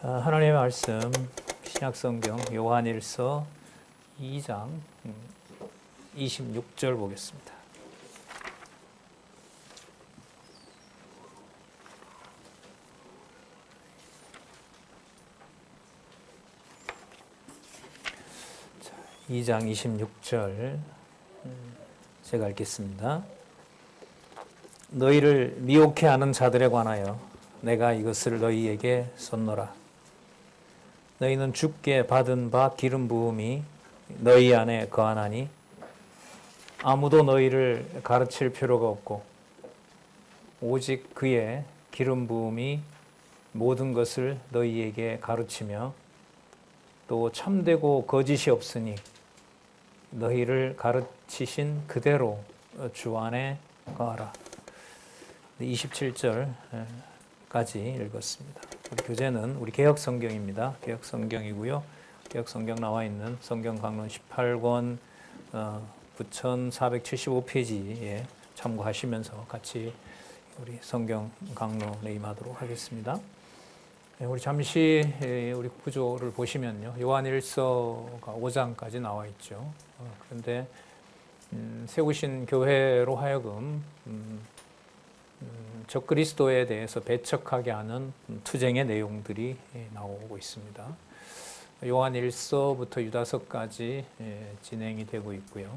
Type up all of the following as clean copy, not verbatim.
하나님의 말씀 신약성경 요한일서 2장 26절 보겠습니다. 자, 2장 26절 제가 읽겠습니다. 너희를 미혹해 하는 자들에 관하여 내가 이것을 너희에게 쏟노라. 너희는 주께 받은 바 기름 부음이 너희 안에 거하나니 아무도 너희를 가르칠 필요가 없고 오직 그의 기름 부음이 모든 것을 너희에게 가르치며 또 참되고 거짓이 없으니 너희를 가르치신 그대로 주 안에 거하라. 27절까지 읽었습니다. 우리 교재는 우리 개혁성경입니다. 개혁성경이고요. 개혁성경 나와 있는 성경 강론 18권 9475페이지에 참고하시면서 같이 우리 성경 강론에 임하도록 하겠습니다. 우리 잠시 우리 구조를 보시면요. 요한일서가 5장까지 나와 있죠. 그런데 세우신 교회로 하여금 적그리스도에 대해서 배척하게 하는 투쟁의 내용들이 나오고 있습니다. 요한일서부터 유다서까지 진행이 되고 있고요.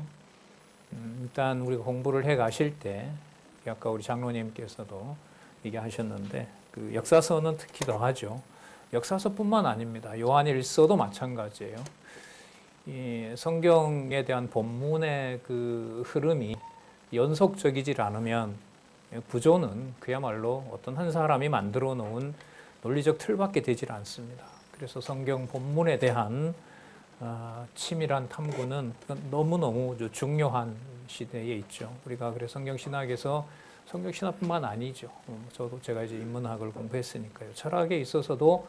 일단 우리가 공부를 해 가실 때 아까 우리 장로님께서도 얘기하셨는데 그 역사서는 특히 더하죠. 역사서뿐만 아닙니다. 요한일서도 마찬가지예요. 이 성경에 대한 본문의 그 흐름이 연속적이질 않으면 구조는 그야말로 어떤 한 사람이 만들어 놓은 논리적 틀밖에 되질 않습니다. 그래서 성경 본문에 대한 치밀한 탐구는 너무너무 중요한 시대에 있죠. 우리가 그래서 성경신학에서 성경신학뿐만 아니죠. 제가 이제 인문학을 공부했으니까요. 철학에 있어서도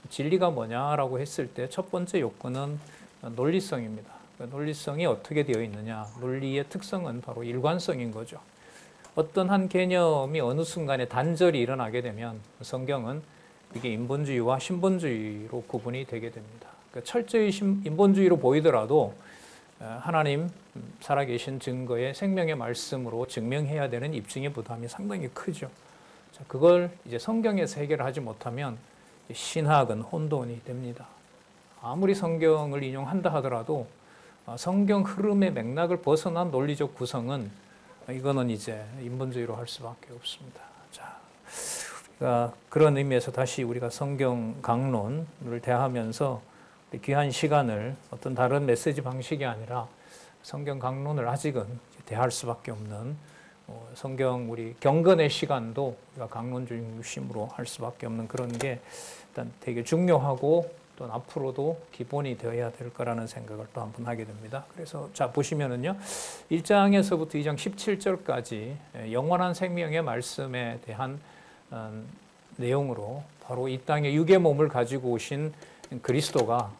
진리가 뭐냐라고 했을 때 첫 번째 요건은 논리성입니다. 논리성이 어떻게 되어 있느냐. 논리의 특성은 바로 일관성인 거죠. 어떤 한 개념이 어느 순간에 단절이 일어나게 되면 성경은 이게 인본주의와 신본주의로 구분이 되게 됩니다. 그러니까 철저히 인본주의로 보이더라도 하나님 살아계신 증거의 생명의 말씀으로 증명해야 되는 입증의 부담이 상당히 크죠. 자, 그걸 이제 성경에서 해결하지 못하면 신학은 혼돈이 됩니다. 아무리 성경을 인용한다 하더라도 성경 흐름의 맥락을 벗어난 논리적 구성은 이거는 이제 인본주의로 할 수밖에 없습니다. 자, 그런 의미에서 다시 우리가 성경 강론을 대하면서 귀한 시간을 어떤 다른 메시지 방식이 아니라 성경 강론을 아직은 대할 수밖에 없는 성경 우리 경건의 시간도 우리가 강론 중심으로 할 수밖에 없는 그런 게 일단 되게 중요하고 또 앞으로도 기본이 되어야 될 거라는 생각을 또 한 번 하게 됩니다. 그래서 자 보시면은요. 1장에서부터 2장 17절까지 영원한 생명의 말씀에 대한 내용으로 바로 이 땅에 육의 몸을 가지고 오신 그리스도가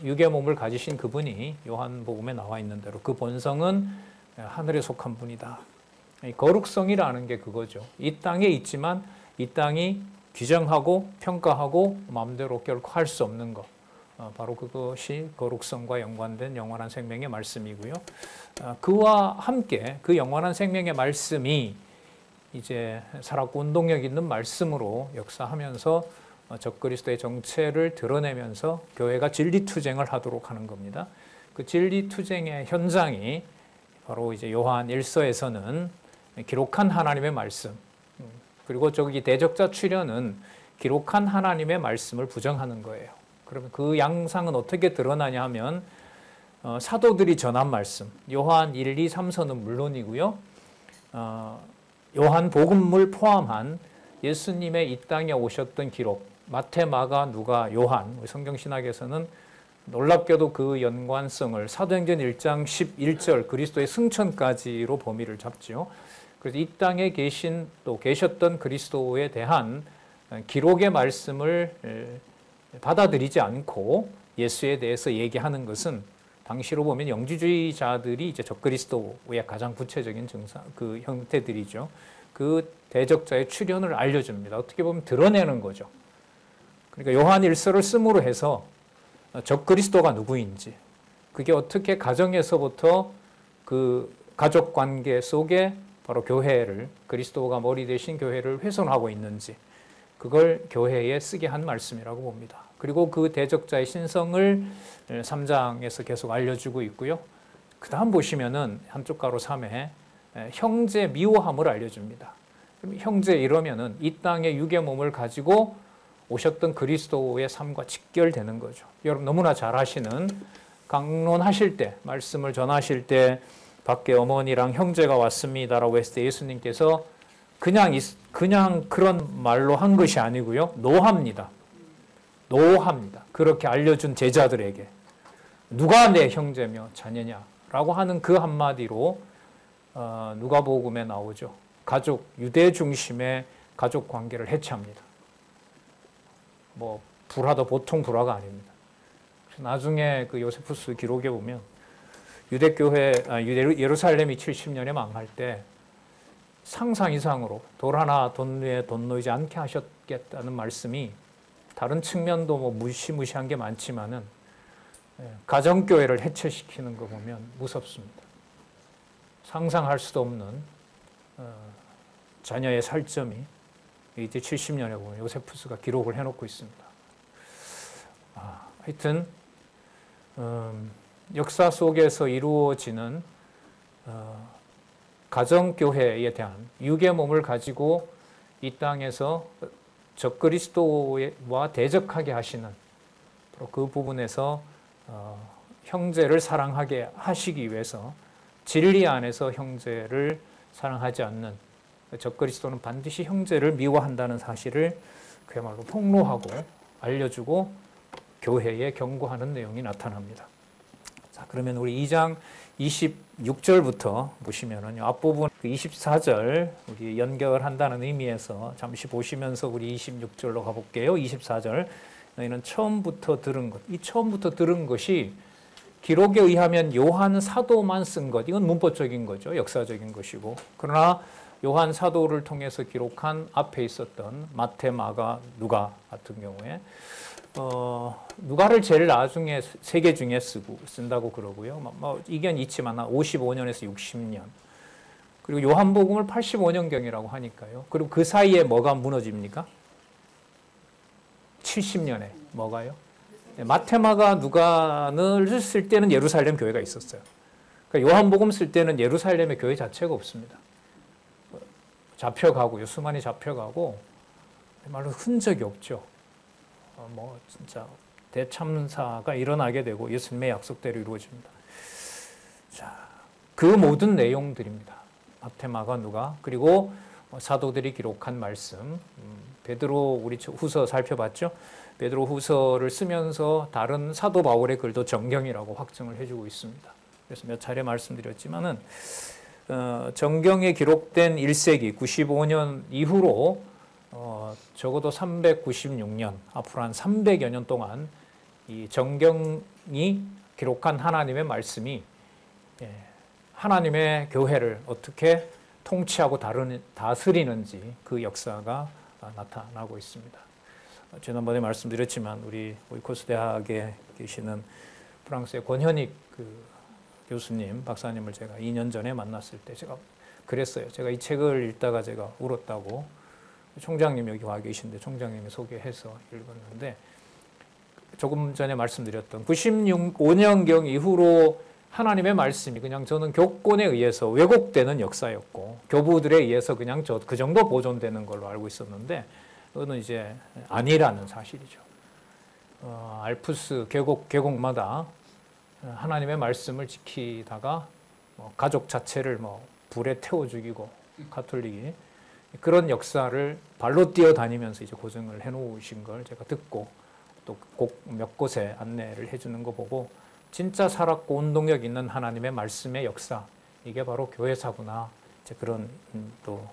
육의 몸을 가지신 그분이 요한복음에 나와 있는 대로 그 본성은 하늘에 속한 분이다. 거룩성이라는 게 그거죠. 이 땅에 있지만 이 땅이 규정하고 평가하고 마음대로 결코 할 수 없는 것. 바로 그것이 거룩성과 연관된 영원한 생명의 말씀이고요. 그와 함께 그 영원한 생명의 말씀이 이제 살았고 운동력 있는 말씀으로 역사하면서 적그리스도의 정체를 드러내면서 교회가 진리투쟁을 하도록 하는 겁니다. 그 진리투쟁의 현장이 바로 이제 요한 1서에서는 기록한 하나님의 말씀, 그리고 저기 대적자 출현은 기록한 하나님의 말씀을 부정하는 거예요. 그러면 그 양상은 어떻게 드러나냐 하면 사도들이 전한 말씀, 요한 1, 2, 3서는 물론이고요. 요한 복음을 포함한 예수님의 이 땅에 오셨던 기록, 마태, 마가, 누가, 요한, 성경신학에서는 놀랍게도 그 연관성을 사도행전 1장 11절 그리스도의 승천까지로 범위를 잡죠. 그래서 이 땅에 계셨던 그리스도에 대한 기록의 말씀을 받아들이지 않고 예수에 대해서 얘기하는 것은 당시로 보면 영지주의자들이 이제 적그리스도의 가장 구체적인 그 형태들이죠. 그 대적자의 출현을 알려줍니다. 어떻게 보면 드러내는 거죠. 그러니까 요한일서를 씀으로 해서 적그리스도가 누구인지, 그게 어떻게 가정에서부터 그 가족관계 속에 바로 교회를, 그리스도가 머리 대신 교회를 훼손하고 있는지, 그걸 교회에 쓰게 한 말씀이라고 봅니다. 그리고 그 대적자의 신성을 3장에서 계속 알려주고 있고요. 그 다음 보시면은 한쪽 가로 3에 형제 미워함을 알려줍니다. 형제 이러면은 이 땅의 육의 몸을 가지고 오셨던 그리스도의 삶과 직결되는 거죠. 여러분 너무나 잘 아시는, 강론하실 때, 말씀을 전하실 때 밖에 어머니랑 형제가 왔습니다라고 했을 때 예수님께서 그냥 그런 말로 한 것이 아니고요. 노합니다. 그렇게 알려준 제자들에게 누가 내 형제며 자녀냐라고 하는 그 한마디로 누가복음에 나오죠. 유대 중심의 가족 관계를 해체합니다. 뭐 불화도 보통 불화가 아닙니다. 나중에 그 요세푸스 기록에 보면 예루살렘이 70년에 망할 때 상상 이상으로 돌 하나 돈 위에 돈 놓이지 않게 하셨겠다는 말씀이, 다른 측면도 뭐 무시무시한 게 많지만은 가정교회를 해체시키는 거 보면 무섭습니다. 상상할 수도 없는 자녀의 살점이 이제 70년에 보면 요세푸스가 기록을 해놓고 있습니다. 하여튼 역사 속에서 이루어지는 가정교회에 대한 육의 몸을 가지고 이 땅에서 적그리스도와 대적하게 하시는 그 부분에서 형제를 사랑하게 하시기 위해서 진리 안에서 형제를 사랑하지 않는 적그리스도는 반드시 형제를 미워한다는 사실을 그야말로 폭로하고 알려주고 교회에 경고하는 내용이 나타납니다. 자, 그러면 우리 2장 26절부터 보시면은요, 앞부분 24절 우리 연결한다는 의미에서 잠시 보시면서 우리 26절로 가볼게요. 24절. 너희는 처음부터 들은 것. 이 처음부터 들은 것이 기록에 의하면 요한 사도만 쓴 것. 이건 문법적인 거죠. 역사적인 것이고. 그러나 요한 사도를 통해서 기록한 앞에 있었던 마태, 마가, 누가 같은 경우에 누가를 제일 나중에 세 개 중에 쓴다고 그러고요. 뭐 이견이 있지만 55년에서 60년. 그리고 요한복음을 85년경이라고 하니까요. 그리고 그 사이에 뭐가 무너집니까? 70년에 뭐가요? 마태, 마가, 누가를 쓸 때는 예루살렘 교회가 있었어요. 그러니까 요한복음 쓸 때는 예루살렘의 교회 자체가 없습니다. 잡혀가고요. 수많이 잡혀가고 말로 흔적이 없죠. 뭐 진짜 대참사가 일어나게 되고 예수님의 약속대로 이루어집니다. 자, 그 모든 내용들입니다. 마태, 마가, 누가, 그리고 사도들이 기록한 말씀. 베드로 우리 후서 살펴봤죠. 베드로 후서를 쓰면서 다른 사도 바울의 글도 정경이라고 확증을 해주고 있습니다. 그래서 몇 차례 말씀드렸지만은 정경에 기록된 1세기 95년 이후로 적어도 396년, 앞으로 한 300여 년 동안 이 정경이 기록한 하나님의 말씀이 하나님의 교회를 어떻게 통치하고 다스리는지 그 역사가 나타나고 있습니다. 지난번에 말씀드렸지만 우리 오이코스 대학에 계시는 프랑스의 권현익 교수님, 박사님을 제가 2년 전에 만났을 때 제가 그랬어요. 제가 이 책을 읽다가 제가 울었다고. 총장님 여기 와 계신데 총장님이 소개해서 읽었는데, 조금 전에 말씀드렸던 95년경 이후로 하나님의 말씀이 그냥 저는 교권에 의해서 왜곡되는 역사였고 교부들에 의해서 그냥 그 정도 보존되는 걸로 알고 있었는데, 그거는 이제 아니라는 사실이죠. 알프스 계곡마다 하나님의 말씀을 지키다가 가족 자체를 불에 태워 죽이고 가톨릭이 그런 역사를 발로 뛰어다니면서 이제 고증을 해놓으신 걸 제가 듣고 또 몇 곳에 안내를 해주는 거 보고 진짜 살았고 운동력 있는 하나님의 말씀의 역사, 이게 바로 교회사구나, 이제 그런 또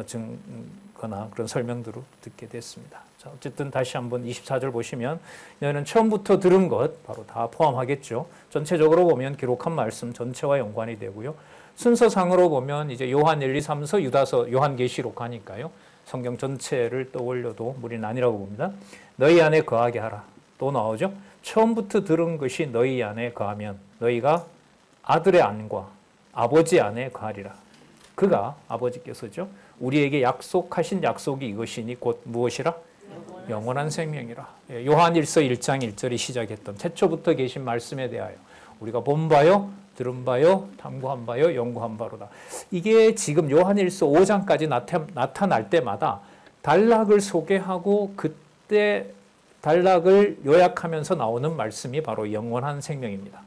증거나 그런 설명들을 듣게 됐습니다. 자, 어쨌든 다시 한번 24절 보시면 너희는 처음부터 들은 것 바로 다 포함하겠죠. 전체적으로 보면 기록한 말씀 전체와 연관이 되고요. 순서상으로 보면 이제 요한 1, 2, 3서, 유다서, 요한계시록 하니까요. 성경 전체를 떠올려도 무리는 아니라고 봅니다. 너희 안에 거하게 하라. 또 나오죠. 처음부터 들은 것이 너희 안에 거하면 너희가 아들의 안과 아버지 안에 거하리라. 그가 아버지께서죠. 우리에게 약속하신 약속이 이것이니 곧 무엇이라? 영원한 생명이라. 요한일서 1장 1절이 시작했던 태초부터 계신 말씀에 대하여 우리가 본 바요, 들은 바요, 탐구한 바요, 연구한 바로다. 이게 지금 요한일서 5장까지 나타날 때마다 단락을 소개하고 그때 단락을 요약하면서 나오는 말씀이 바로 영원한 생명입니다.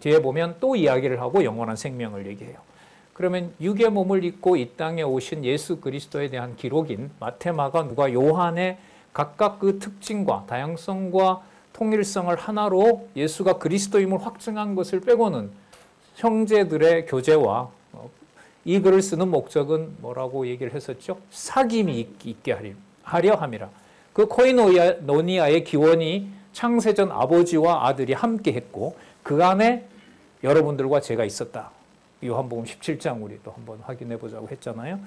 뒤에 보면 또 이야기를 하고 영원한 생명을 얘기해요. 그러면 육의 몸을 입고 이 땅에 오신 예수 그리스도에 대한 기록인 마태, 마가, 누가, 요한의 각각 그 특징과 다양성과 통일성을 하나로 예수가 그리스도임을 확증한 것을 빼고는 형제들의 교제와 이 글을 쓰는 목적은 뭐라고 얘기를 했었죠? 사귐이 있게 하려 함이라. 그 코이노니아의 기원이 창세전 아버지와 아들이 함께 했고 그 안에 여러분들과 제가 있었다. 요한복음 17장 우리도 한번 확인해 보자고 했잖아요.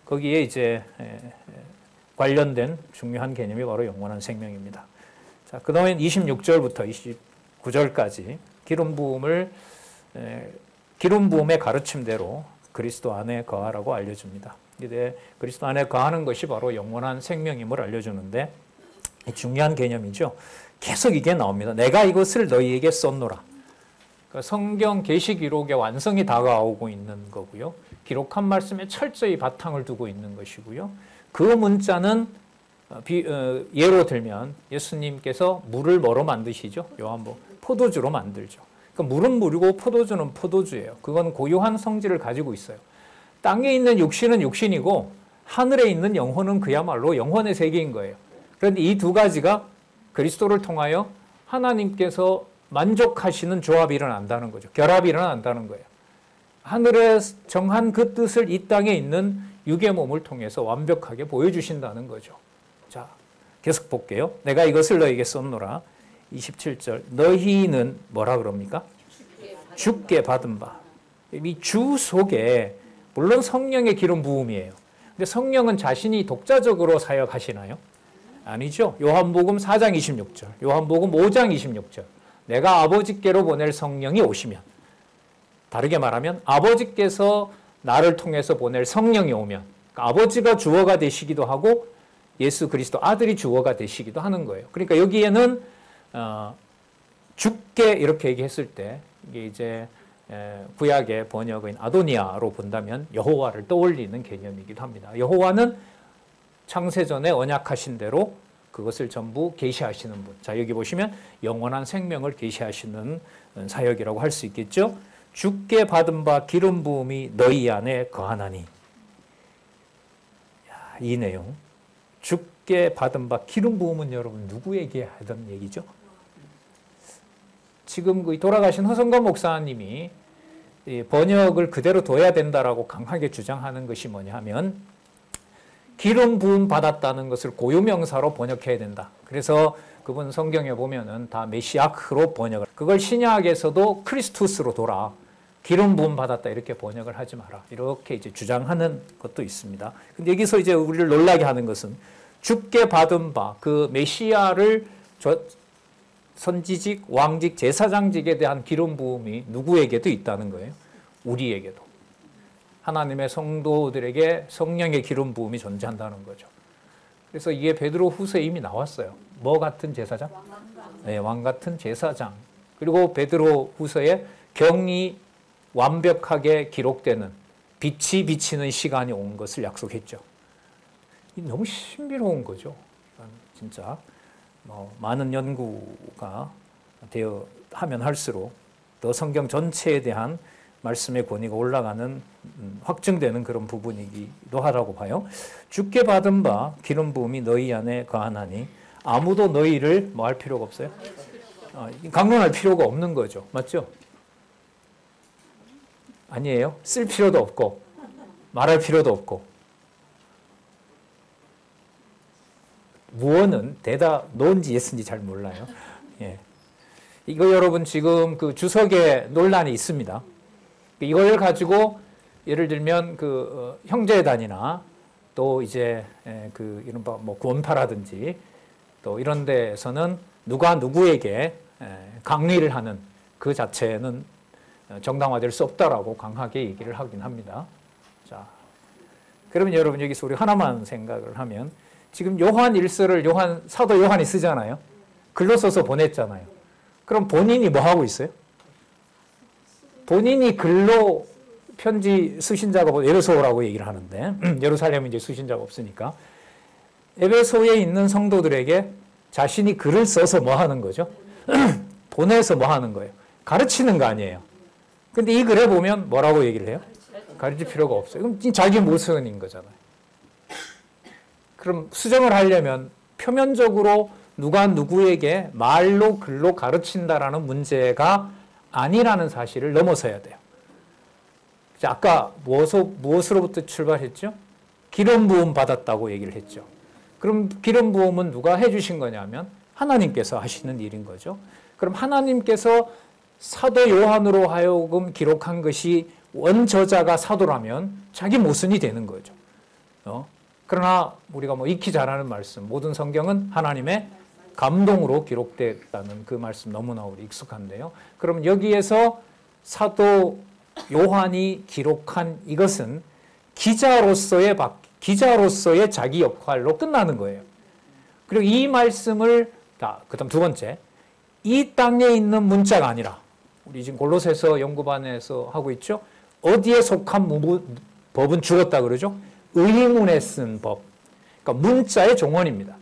거기에 이제 관련된 중요한 개념이 바로 영원한 생명입니다. 자, 그 다음에 26절부터 29절까지 기름 부음의 가르침대로 그리스도 안에 거하라고 알려줍니다. 이제 그리스도 안에 거하는 것이 바로 영원한 생명임을 알려주는데 중요한 개념이죠. 계속 이게 나옵니다. 내가 이것을 너희에게 썼노라. 그러니까 성경 계시 기록의 완성이 다가오고 있는 거고요. 기록한 말씀에 철저히 바탕을 두고 있는 것이고요. 그 문자는 예로 들면 예수님께서 물을 뭐로 만드시죠? 요한복음 포도주로 만들죠. 그러니까 물은 물이고 포도주는 포도주예요. 그건 고유한 성질을 가지고 있어요. 땅에 있는 육신은 육신이고 하늘에 있는 영혼은 그야말로 영혼의 세계인 거예요. 그런데 이 두 가지가 그리스도를 통하여 하나님께서 만족하시는 조합이 일어난다는 거죠. 결합이 일어난다는 거예요. 하늘에 정한 그 뜻을 이 땅에 있는 육의 몸을 통해서 완벽하게 보여주신다는 거죠. 자, 계속 볼게요. 내가 이것을 너에게 썼노라. 27절. 너희는 뭐라 그럽니까? 주께 받은 바. 이 주 속에 물론 성령의 기름 부음이에요. 근데 성령은 자신이 독자적으로 사역하시나요? 아니죠. 요한복음 4장 26절, 요한복음 5장 26절. 내가 아버지께로 보낼 성령이 오시면, 다르게 말하면 아버지께서 나를 통해서 보낼 성령이 오면, 그러니까 아버지가 주어가 되시기도 하고 예수 그리스도 아들이 주어가 되시기도 하는 거예요. 그러니까 여기에는 주께 이렇게 얘기했을 때 이게 이제 구약의 번역인 아도니아로 본다면 여호와를 떠올리는 개념이기도 합니다. 여호와는 창세전에 언약하신 대로 그것을 전부 계시하시는 분. 자, 여기 보시면 영원한 생명을 계시하시는 사역이라고 할 수 있겠죠. 주께 받은 바 기름 부음이 너희 안에 거하나니. 야, 이 내용. 주께 받은 바 기름 부음은 여러분 누구에게 하던 얘기죠? 지금 그 돌아가신 허성건 목사님이 번역을 그대로 둬야 된다라고 강하게 주장하는 것이 뭐냐 하면 기름 부음 받았다는 것을 고유명사로 번역해야 된다. 그래서 그분 성경에 보면은 다 메시아크로 번역을. 그걸 신약에서도 크리스투스로 돌아. 기름 부음 받았다 이렇게 번역을 하지 마라. 이렇게 이제 주장하는 것도 있습니다. 근데 여기서 이제 우리를 놀라게 하는 것은 주께 받은 바 그 메시아를 선지직, 왕직, 제사장직에 대한 기름 부음이 누구에게도 있다는 거예요. 우리에게도. 하나님의 성도들에게 성령의 기름 부음이 존재한다는 거죠. 그래서 이게 베드로 후서에 이미 나왔어요. 뭐 같은 제사장? 네, 왕 같은 제사장. 그리고 베드로 후서에 경이 완벽하게 기록되는 빛이 비치는 시간이 온 것을 약속했죠. 너무 신비로운 거죠. 진짜 많은 연구가 되어 하면 할수록 더 성경 전체에 대한 말씀의 권위가 올라가는 확증되는 그런 부분이기도 하라고 봐요. 주께 받은 바 기름 부음이 너희 안에 거하나니 아무도 너희를 뭐 할 필요가 없어요? 강론할 필요가 없는 거죠. 맞죠? 아니에요. 쓸 필요도 없고 말할 필요도 없고 무언은 대다 노인지 예스인지 잘 몰라요. 예. 이거 여러분 지금 그 주석에 논란이 있습니다. 이걸 가지고 예를 들면 그 형제단이나 또 이제 그 이른바 뭐 구원파라든지 또 이런 데에서는 누가 누구에게 강리를 하는 그 자체는 정당화될 수 없다라고 강하게 얘기를 하긴 합니다. 자, 그러면 여러분 여기서 우리 하나만 생각을 하면 지금 요한 일서를 사도 요한이 쓰잖아요. 글로 써서 보냈잖아요. 그럼 본인이 뭐 하고 있어요? 본인이 글로 편지 쓰신 자가 에베소라고 얘기를 하는데 예루살렘은 이제 쓰신 자가 없으니까 에베소에 있는 성도들에게 자신이 글을 써서 뭐 하는 거죠? 보내서 뭐 하는 거예요? 가르치는 거 아니에요. 근데 이 글에 보면 뭐라고 얘기를 해요? 가르칠 필요가 없어요. 그럼 자기 모순인 거잖아요. 그럼 수정을 하려면 표면적으로 누가 누구에게 말로 글로 가르친다라는 문제가 아니라는 사실을 넘어서야 돼요. 아까 무엇으로부터 출발했죠? 기름 부음 받았다고 얘기를 했죠. 그럼 기름 부음은 누가 해주신 거냐면 하나님께서 하시는 일인 거죠. 그럼 하나님께서 사도 요한으로 하여금 기록한 것이 원저자가 사도라면 자기 모순이 되는 거죠. 그러나 우리가 뭐 익히 잘 아는 말씀, 모든 성경은 하나님의 감동으로 기록됐다는 그 말씀 너무나 우리 익숙한데요. 그럼 여기에서 사도 요한이 기록한 이것은 기자로서의 자기 역할로 끝나는 거예요. 그리고 이 말씀을 그다음 두 번째, 이 땅에 있는 문자가 아니라 우리 지금 골로새서 연구반에서 하고 있죠. 어디에 속한 법은 죽었다 그러죠. 의문에 쓴 법. 그러니까 문자의 종언입니다.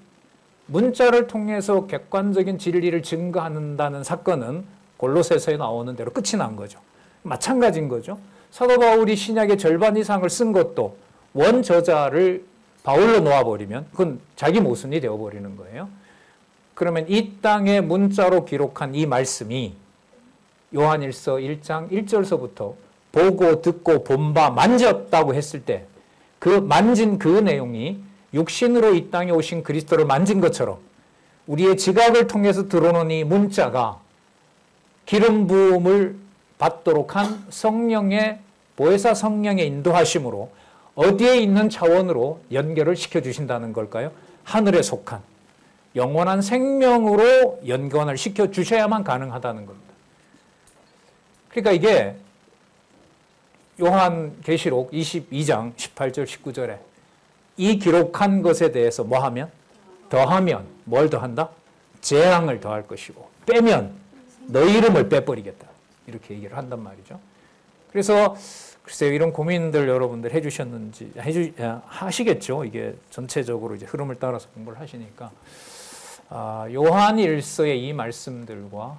문자를 통해서 객관적인 진리를 증거한다는 사건은 골로새서에 나오는 대로 끝이 난 거죠. 마찬가지인 거죠. 사도 바울이 신약의 절반 이상을 쓴 것도 원저자를 바울로 놓아버리면 그건 자기 모순이 되어버리는 거예요. 그러면 이 땅에 문자로 기록한 이 말씀이 요한일서 1장 1절서부터 보고 듣고 본바 만졌다고 했을 때 그 만진 그 내용이 육신으로 이 땅에 오신 그리스도를 만진 것처럼 우리의 지각을 통해서 들어오는 이 문자가 기름 부음을 받도록 한 성령의 보혜사 성령의 인도하심으로 어디에 있는 차원으로 연결을 시켜주신다는 걸까요? 하늘에 속한 영원한 생명으로 연관을 시켜주셔야만 가능하다는 겁니다. 그러니까 이게 요한계시록 22장 18절 19절에 이 기록한 것에 대해서 뭐 하면? 더하면 뭘 더한다? 재앙을 더할 것이고 빼면 너희 이름을 빼버리겠다. 이렇게 얘기를 한단 말이죠. 그래서 글쎄요, 이런 고민들 여러분들 해주셨는지 하시겠죠. 이게 전체적으로 이제 흐름을 따라서 공부를 하시니까 요한일서의 이 말씀들과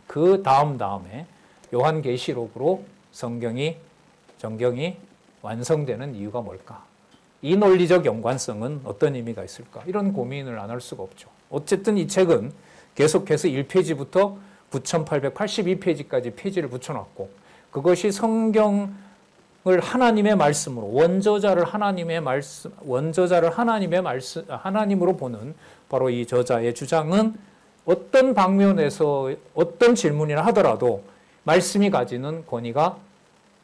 그 다음에 요한계시록으로 정경이 완성되는 이유가 뭘까? 이 논리적 연관성은 어떤 의미가 있을까? 이런 고민을 안 할 수가 없죠. 어쨌든 이 책은 계속해서 1페이지부터 9882페이지까지 페이지를 붙여놨고 그것이 성경을 하나님의 말씀으로 원저자를 하나님으로 보는 바로 이 저자의 주장은 어떤 방면에서 어떤 질문이나 하더라도 말씀이 가지는 권위가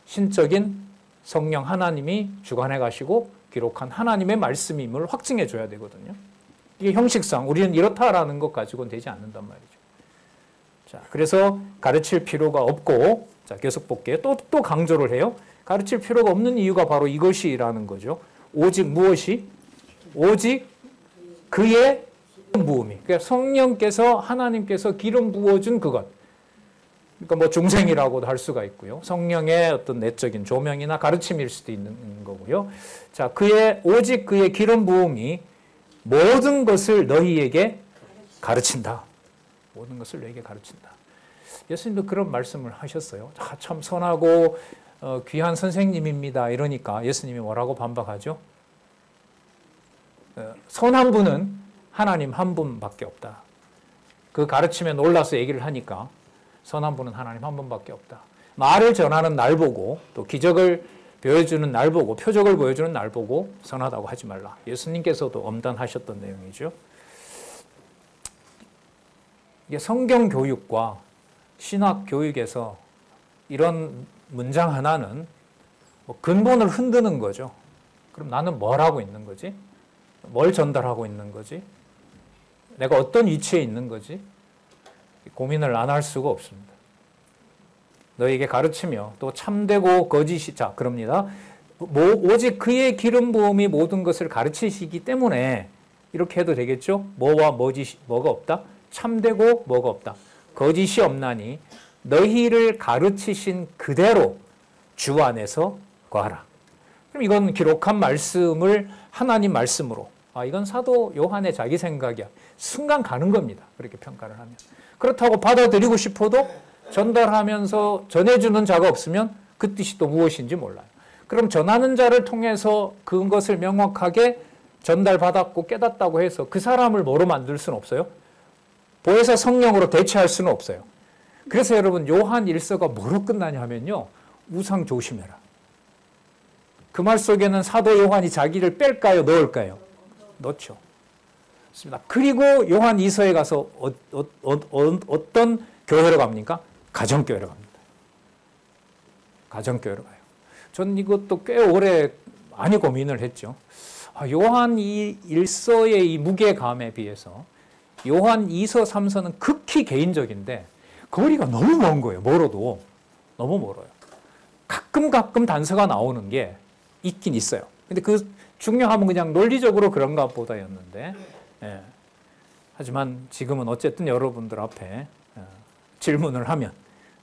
신적인 성령 하나님이 주관해 가시고 기록한 하나님의 말씀임을 확증해 줘야 되거든요. 이게 형식상 우리는 이렇다라는 것 가지고는 되지 않는단 말이죠. 자, 그래서 가르칠 필요가 없고, 자, 계속 볼게요. 또 강조를 해요. 가르칠 필요가 없는 이유가 바로 이것이라는 거죠. 오직 무엇이? 오직 그의 부음이. 그러니까 성령께서 하나님께서 기름 부어준 그것. 그러니까 뭐 중생이라고도 할 수가 있고요. 성령의 어떤 내적인 조명이나 가르침일 수도 있는 거고요. 자, 오직 그의 기름 부음이 모든 것을 너희에게 가르친다. 모든 것을 너희에게 가르친다. 예수님도 그런 말씀을 하셨어요. 참 선하고 귀한 선생님입니다. 이러니까 예수님이 뭐라고 반박하죠? 선한 분은 하나님 한 분밖에 없다. 그 가르침에 놀라서 얘기를 하니까 선한 분은 하나님 한 분밖에 없다. 말을 전하는 날 보고 또 기적을 보여주는 날 보고 표적을 보여주는 날 보고 선하다고 하지 말라. 예수님께서도 엄단하셨던 내용이죠. 이게 성경 교육과 신학 교육에서 이런 문장 하나는 뭐 근본을 흔드는 거죠. 그럼 나는 뭘 하고 있는 거지? 뭘 전달하고 있는 거지? 내가 어떤 위치에 있는 거지? 고민을 안 할 수가 없습니다. 너에게 가르치며 또 참되고 거짓이 자 그럽니다. 오직 그의 기름 부음이 모든 것을 가르치시기 때문에 이렇게 해도 되겠죠? 뭐와 뭐가 없다? 참되고 뭐가 없다. 거짓이 없나니 너희를 가르치신 그대로 주 안에서 거하라. 그럼 이건 기록한 말씀을 하나님 말씀으로 이건 사도 요한의 자기 생각이야. 순간 가는 겁니다. 그렇게 평가를 하면. 그렇다고 받아들이고 싶어도 전달하면서 전해주는 자가 없으면 그 뜻이 또 무엇인지 몰라요. 그럼 전하는 자를 통해서 그것을 명확하게 전달받았고 깨닫다고 해서 그 사람을 뭐로 만들 수는 없어요. 보혜사 성령으로 대체할 수는 없어요. 그래서 여러분 요한 1서가 뭐로 끝나냐 하면요. 우상 조심해라. 그 말 속에는 사도 요한이 자기를 뺄까요? 넣을까요? 넣죠. 그리고 요한 2서에 가서 어떤 교회로 갑니까? 가정교회로 갑니다. 가정교회로 가요. 전 이것도 꽤 오래 많이 고민을 했죠. 요한 1서의 이 무게감에 비해서 요한 2서, 3서는 극히 개인적인데 거리가 너무 먼 거예요. 멀어도. 너무 멀어요. 가끔 단서가 나오는 게 있긴 있어요. 근데 그 중요함은 그냥 논리적으로 그런가 보다였는데 하지만 지금은 어쨌든 여러분들 앞에 질문을 하면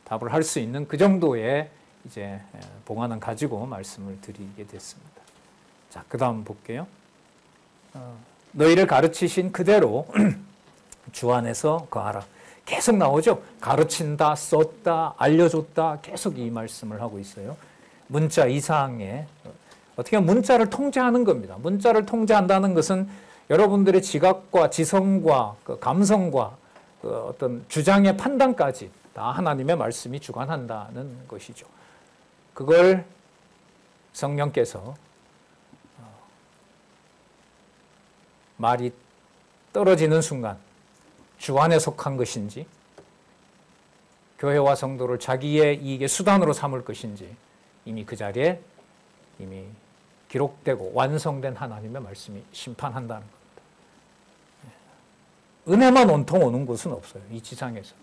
답을 할 수 있는 그 정도의 이제 봉안은 가지고 말씀을 드리게 됐습니다. 자, 그 다음 볼게요. 너희를 가르치신 그대로 주 안에서 거하라. 계속 나오죠. 가르친다, 썼다, 알려줬다. 계속 이 말씀을 하고 있어요. 문자 이상의 어떻게 보면 문자를 통제하는 겁니다. 문자를 통제한다는 것은 여러분들의 지각과 지성과 그 감성과 그 어떤 주장의 판단까지 다 하나님의 말씀이 주관한다는 것이죠. 그걸 성령께서 말이 떨어지는 순간 주 안에 속한 것인지 교회와 성도를 자기의 이익의 수단으로 삼을 것인지 이미 그 자리에 이미 기록되고 완성된 하나님의 말씀이 심판한다는 겁니다. 은혜만 온통 오는 곳은 없어요. 이 지상에서.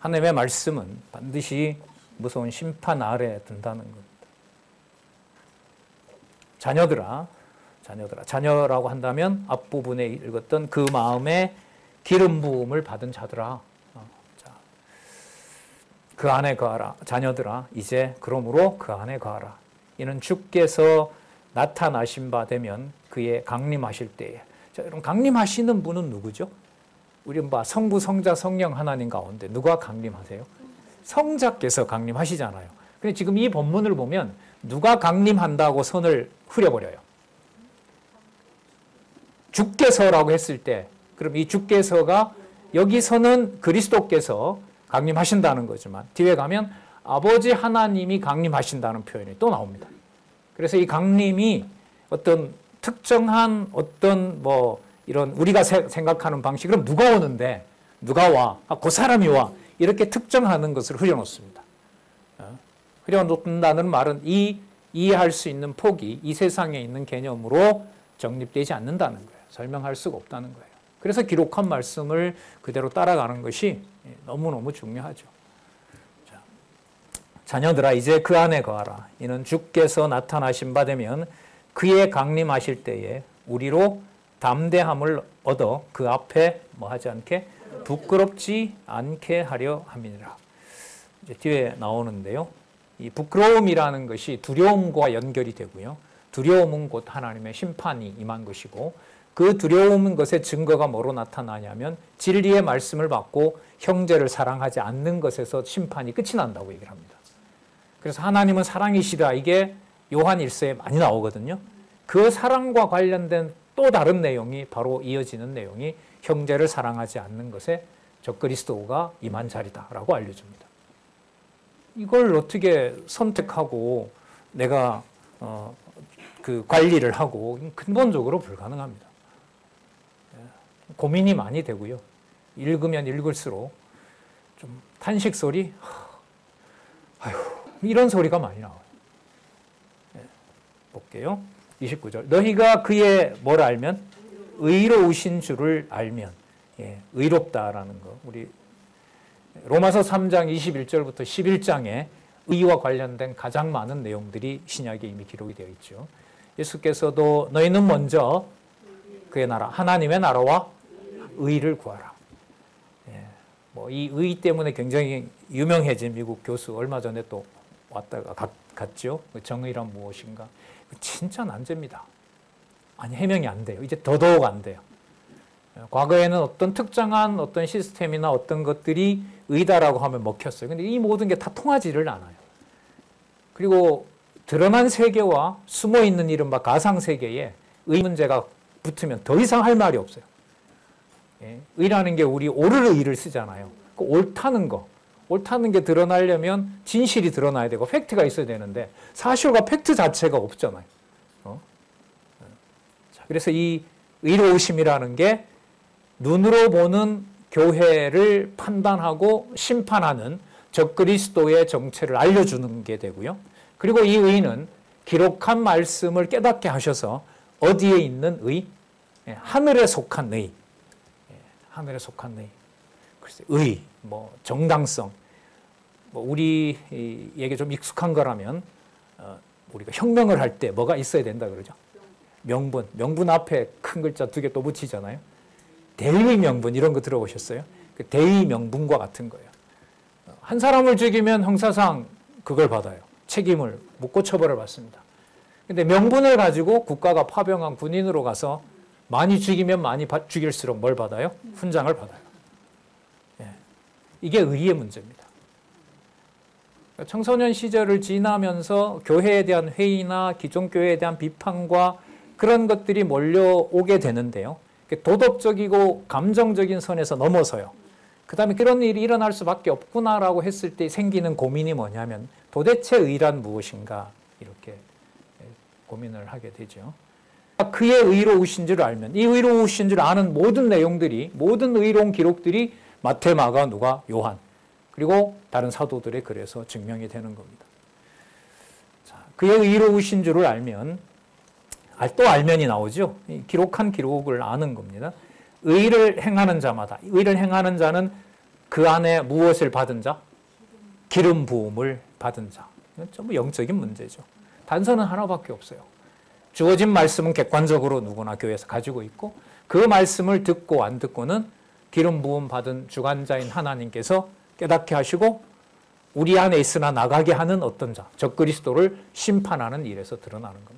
하나님의 말씀은 반드시 무서운 심판 아래에 든다는 겁니다. 자녀라고 한다면 앞부분에 읽었던 그 마음에 기름 부음을 받은 자들아. 그 안에 거하라. 자녀들아 이제 그러므로 그 안에 거하라. 이는 주께서 나타나신 바 되면 그의 강림하실 때에. 자, 여러분 강림하시는 분은 누구죠? 우리는 성부, 성자, 성령 하나님 가운데 누가 강림하세요? 성자께서 강림하시잖아요. 근데 지금 이 본문을 보면 누가 강림한다고 선을 흐려버려요. 주께서라고 했을 때 그럼 이 주께서가 여기서는 그리스도께서 강림하신다는 거지만 뒤에 가면 아버지 하나님이 강림하신다는 표현이 또 나옵니다. 그래서 이 강림이 어떤 특정한 어떤 이런 우리가 생각하는 방식으로 누가 오는데 누가 와? 그 사람이 와. 이렇게 특정하는 것을 흐려놓습니다. 흐려놓는다는 말은 이해할 수 있는 폭이 이 세상에 있는 개념으로 정립되지 않는다는 거예요. 설명할 수가 없다는 거예요. 그래서 기록한 말씀을 그대로 따라가는 것이 너무너무 중요하죠. 자, 자녀들아 이제 그 안에 거하라. 이는 주께서 나타나신 바 되면 그의 강림하실 때에 우리로 담대함을 얻어 그 앞에 하지 않게 부끄럽지 않게 하려 함이니라. 이제 뒤에 나오는데요. 이 부끄러움이라는 것이 두려움과 연결이 되고요. 두려움은 곧 하나님의 심판이 임한 것이고 그 두려움인 것의 증거가 뭐로 나타나냐면 진리의 말씀을 받고 형제를 사랑하지 않는 것에서 심판이 끝이 난다고 얘기를 합니다. 그래서 하나님은 사랑이시다. 이게 요한 1서에 많이 나오거든요. 그 사랑과 관련된 또 다른 내용이 바로 이어지는 내용이 형제를 사랑하지 않는 것에 적그리스도가 임한 자리다라고 알려줍니다. 이걸 어떻게 선택하고 내가 그 관리를 하고 근본적으로 불가능합니다. 고민이 많이 되고요. 읽으면 읽을수록 좀 탄식 소리, 아휴, 이런 소리가 많이 나와요. 볼게요. 29절. 너희가 그의 뭘 알면? 의로우신 줄을 알면. 예, 의롭다라는 거. 우리 로마서 3장 21절부터 11장에 의와 관련된 가장 많은 내용들이 신약에 이미 기록이 되어 있죠. 예수께서도 너희는 먼저 그의 나라, 하나님의 나라와 의를 구하라. 예, 뭐 이 의 때문에 굉장히 유명해진 미국 교수 얼마 전에 또 왔다가 갔죠. 정의란 무엇인가? 진짜 난제입니다. 아니 해명이 안 돼요. 이제 더더욱 안 돼요. 과거에는 어떤 특정한 어떤 시스템이나 어떤 것들이 의다라고 하면 먹혔어요. 근데 이 모든 게 다 통하지를 않아요. 그리고 드러난 세계와 숨어있는 이른바 가상세계에 의 문제가 붙으면 더 이상 할 말이 없어요. 예, 의라는 게 우리 옳을 의를 쓰잖아요. 그 옳다는 거. 옳다는 게 드러나려면 진실이 드러나야 되고 팩트가 있어야 되는데 사실과 팩트 자체가 없잖아요. 자, 그래서 이 의로우심이라는 게 눈으로 보는 교회를 판단하고 심판하는 적그리스도의 정체를 알려주는 게 되고요. 그리고 이 의는 기록한 말씀을 깨닫게 하셔서 어디에 있는 의? 하늘에 속한 의. 하늘에 속한 의. 글쎄, 의, 뭐 정당성. 뭐 우리에게 좀 익숙한 거라면 우리가 혁명을 할 때 뭐가 있어야 된다 그러죠? 명분. 명분 앞에 큰 글자 2개 또 붙이잖아요. 대의 명분 이런 거 들어보셨어요? 그 대의 명분과 같은 거예요. 한 사람을 죽이면 형사상 그걸 받아요. 책임을 묻고 처벌을 받습니다. 근데 명분을 가지고 국가가 파병한 군인으로 가서 많이 죽이면 많이 죽일수록 뭘 받아요? 훈장을 받아요. 예. 이게 의의 문제입니다. 청소년 시절을 지나면서 교회에 대한 회의나 기존 교회에 대한 비판과 그런 것들이 몰려오게 되는데요. 도덕적이고 감정적인 선에서 넘어서요. 그 다음에 그런 일이 일어날 수밖에 없구나라고 했을 때 생기는 고민이 뭐냐면 도대체 의란 무엇인가 이렇게 고민을 하게 되죠. 그의 의로우신 줄 알면 이 의로우신 줄 아는 모든 내용들이 모든 의로운 기록들이 마태, 마가, 누가, 요한 그리고 다른 사도들의 글에서 증명이 되는 겁니다. 자, 그의 의로우신 줄을 알면 또 알면이 나오죠. 기록한 기록을 아는 겁니다. 의를 행하는 자마다 의를 행하는 자는 그 안에 무엇을 받은 자? 기름 부음을 받은 자. 이건 전부 영적인 문제죠. 단서는 하나밖에 없어요. 주어진 말씀은 객관적으로 누구나 교회에서 가지고 있고 그 말씀을 듣고 안 듣고는 기름 부음 받은 주관자인 하나님께서 깨닫게 하시고 우리 안에 있으나 나가게 하는 어떤 자, 적그리스도를 심판하는 일에서 드러나는 겁니다.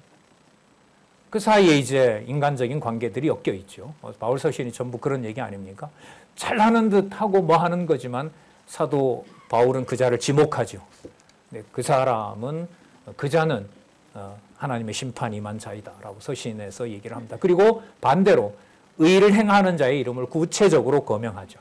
그 사이에 이제 인간적인 관계들이 엮여 있죠. 바울 서신이 전부 그런 얘기 아닙니까? 잘하는 듯 하고 뭐 하는 거지만 사도 바울은 그 자를 지목하죠. 그 사람은 그 자는 하나님의 심판이 임한 자이다라고 서신에서 얘기를 합니다. 그리고 반대로 의를 행하는 자의 이름을 구체적으로 거명하죠.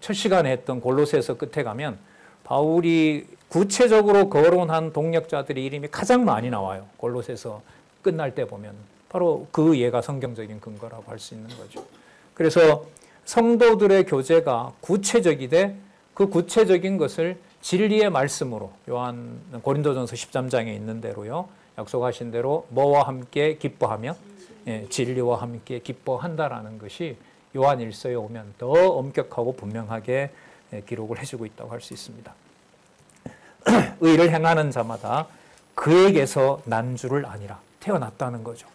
첫 시간에 했던 골로새서 끝에 가면 바울이 구체적으로 거론한 동력자들의 이름이 가장 많이 나와요. 골로새서 끝날 때 보면 바로 그 예가 성경적인 근거라고 할 수 있는 거죠. 그래서 성도들의 교제가 구체적이되 그 구체적인 것을 진리의 말씀으로 요한 고린도전서 13장에 있는 대로요. 약속하신 대로 뭐와 함께 기뻐하며 진리와 함께 기뻐한다라는 것이 요한 일서에 오면 더 엄격하고 분명하게 기록을 해주고 있다고 할 수 있습니다. 의를 행하는 자마다 그에게서 난 줄을 아니라 태어났다는 거죠.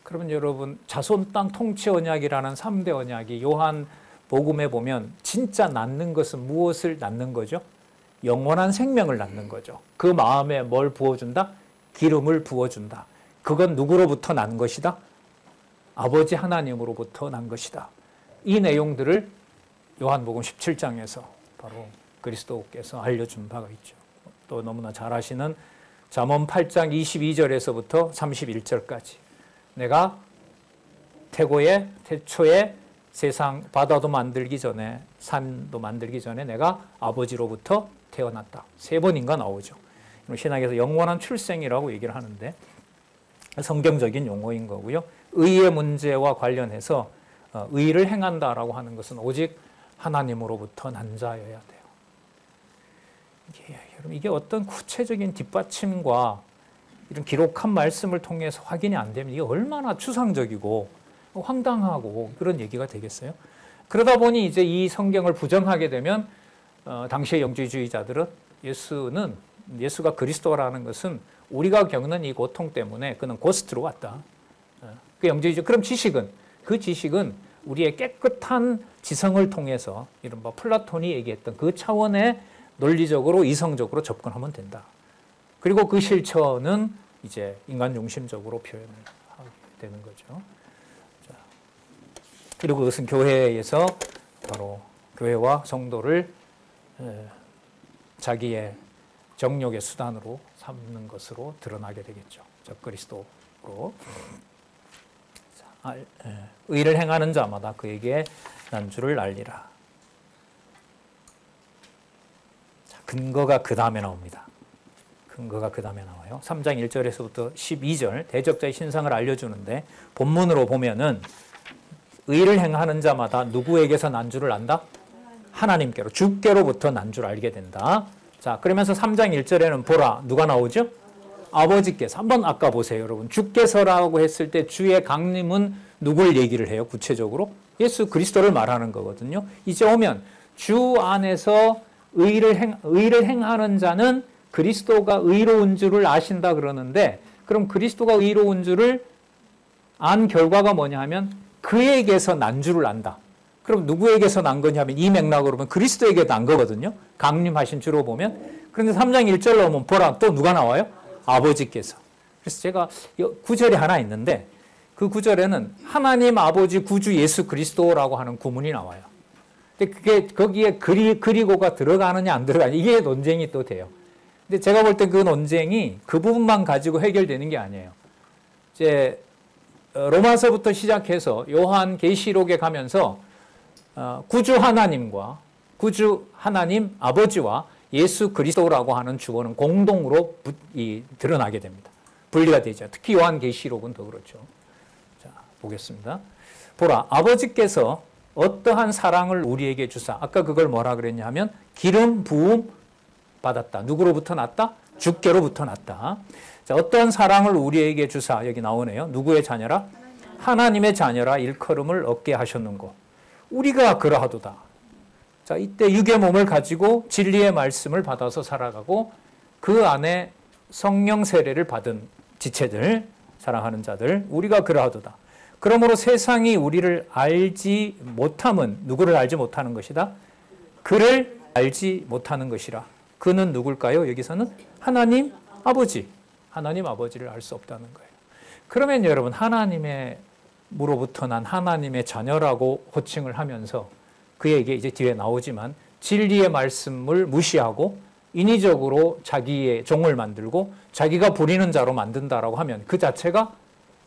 그러면 여러분 자손 땅 통치 언약이라는 3대 언약이 요한 복음에 보면 진짜 낳는 것은 무엇을 낳는 거죠? 영원한 생명을 낳는 거죠. 그 마음에 뭘 부어준다? 기름을 부어준다. 그건 누구로부터 난 것이다? 아버지 하나님으로부터 난 것이다. 이 내용들을 요한복음 17장에서 바로 그리스도께서 알려준 바가 있죠. 또 너무나 잘 아시는 잠언 8장 22절에서부터 31절까지 내가 태초에 세상 바다도 만들기 전에 산도 만들기 전에 내가 아버지로부터 태어났다. 3번인가 나오죠. 신학에서 영원한 출생이라고 얘기를 하는데 성경적인 용어인 거고요. 의의 문제와 관련해서 의를 행한다라고 하는 것은 오직 하나님으로부터 난 자여야 돼요. 여러분 이게 어떤 구체적인 뒷받침과 이런 기록한 말씀을 통해서 확인이 안 되면 이게 얼마나 추상적이고 황당하고 그런 얘기가 되겠어요? 그러다 보니 이제 이 성경을 부정하게 되면 당시의 영지주의자들은 예수가 그리스도라는 것은 우리가 겪는 이 고통 때문에 그는 고스트로 왔다. 그 영지주의. 그럼 그 지식은 우리의 깨끗한 지성을 통해서 이른바 플라톤이 얘기했던 그 차원의 논리적으로 이성적으로 접근하면 된다. 그리고 그 실천은 이제 인간 중심적으로 표현을 하게 되는 거죠. 자, 그리고 그것은 교회에서 바로 교회와 성도를 자기의 정욕의 수단으로 삼는 것으로 드러나게 되겠죠. 적그리스도로. 의를 행하는 자마다 그에게 난주를 알리라. 자, 근거가 그 다음에 나옵니다. 근거가 그 다음에 나와요. 3장 1절에서부터 12절 대적자의 신상을 알려주는데 본문으로 보면은 의를 행하는 자마다 누구에게서 난주를 안다? 하나님께로, 주께로부터 난주를 알게 된다. 자, 그러면서 3장 1절에는 보라, 누가 나오죠? 아버지께서. 한번 아까 보세요, 여러분. 주께서라고 했을 때 주의 강림은 누굴 얘기를 해요? 구체적으로? 예수 그리스도를 말하는 거거든요. 이제 오면 주 안에서 의를 행하는 자는 그리스도가 의로운 줄을 아신다 그러는데, 그럼 그리스도가 의로운 줄을 안 결과가 뭐냐 하면 그에게서 난 줄을 안다. 그럼 누구에게서 난 거냐면 이 맥락으로 보면 그리스도에게 난 거거든요. 강림하신 주로 보면. 그런데 3장 1절로 오면 보라, 또 누가 나와요? 아버지께서. 그래서 제가 구절이 하나 있는데 그 구절에는 하나님 아버지 구주 예수 그리스도라고 하는 구문이 나와요. 근데 그게 거기에 그리고가 들어가느냐 안 들어가느냐 이게 논쟁이 또 돼요. 근데 제가 볼 때 그 논쟁이 그 부분만 가지고 해결되는 게 아니에요. 이제 로마서부터 시작해서 요한 계시록에 가면서 구주 하나님과 구주 하나님 아버지와 예수 그리스도라고 하는 주어는 공동으로 드러나게 됩니다. 분리가 되죠. 특히 요한계시록은 더 그렇죠. 자, 보겠습니다. 보라, 아버지께서 어떠한 사랑을 우리에게 주사. 아까 그걸 뭐라 그랬냐 하면 기름 부음 받았다. 누구로부터 났다? 주께로부터 났다. 자, 어떠한 사랑을 우리에게 주사. 여기 나오네요. 누구의 자녀라? 하나님의 자녀라 일컬음을 얻게 하셨는고. 우리가 그러하도다. 자, 이때 육의 몸을 가지고 진리의 말씀을 받아서 살아가고 그 안에 성령 세례를 받은 지체들, 사랑하는 자들, 우리가 그러하도다. 그러므로 세상이 우리를 알지 못함은 누구를 알지 못하는 것이다? 그를 알지 못하는 것이라. 그는 누굴까요? 여기서는 하나님 아버지. 하나님 아버지를 알 수 없다는 거예요. 그러면 여러분, 하나님으로부터 난 하나님의 자녀라고 호칭을 하면서 그에게 이제 뒤에 나오지만 진리의 말씀을 무시하고 인위적으로 자기의 종을 만들고 자기가 부리는 자로 만든다라고 하면 그 자체가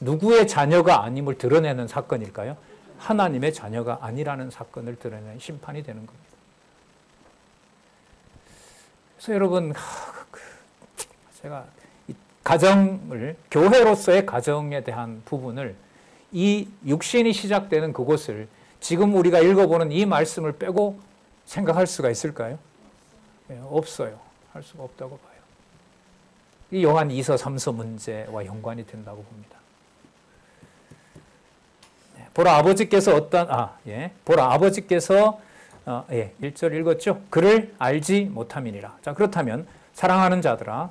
누구의 자녀가 아님을 드러내는 사건일까요? 하나님의 자녀가 아니라는 사건을 드러내는 심판이 되는 겁니다. 그래서 여러분, 제가 가정을, 교회로서의 가정에 대한 부분을 이 육신이 시작되는 그곳을 지금 우리가 읽어보는 이 말씀을 빼고 생각할 수가 있을까요? 네, 없어요. 할 수가 없다고 봐요. 이 요한 2서 3서 문제와 연관이 된다고 봅니다. 네, 보라 아버지께서 보라 아버지께서 1절 읽었죠? 그를 알지 못함이니라. 자, 그렇다면 사랑하는 자들아,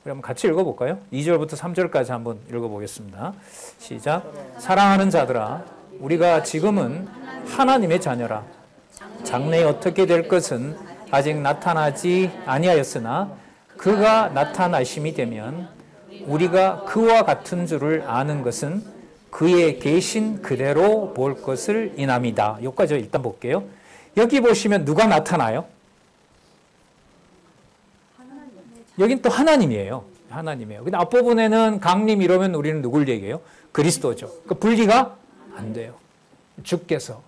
그럼 같이 읽어볼까요? 2절부터 3절까지 한번 읽어보겠습니다. 시작. 사랑하는 자들아, 우리가 지금은 하나님의 자녀라. 장래에 어떻게 될 것은 아직 나타나지 아니하였으나 그가 나타나심이 되면 우리가 그와 같은 줄을 아는 것은 그의 계신 그대로 볼 것을 인함이다. 여기까지 일단 볼게요. 여기 보시면 누가 나타나요? 여긴 또 하나님이에요. 하나님이에요. 근데 앞부분에는 강림 이러면 우리는 누굴 얘기해요? 그리스도죠. 그 분리가 안 돼요. 주께서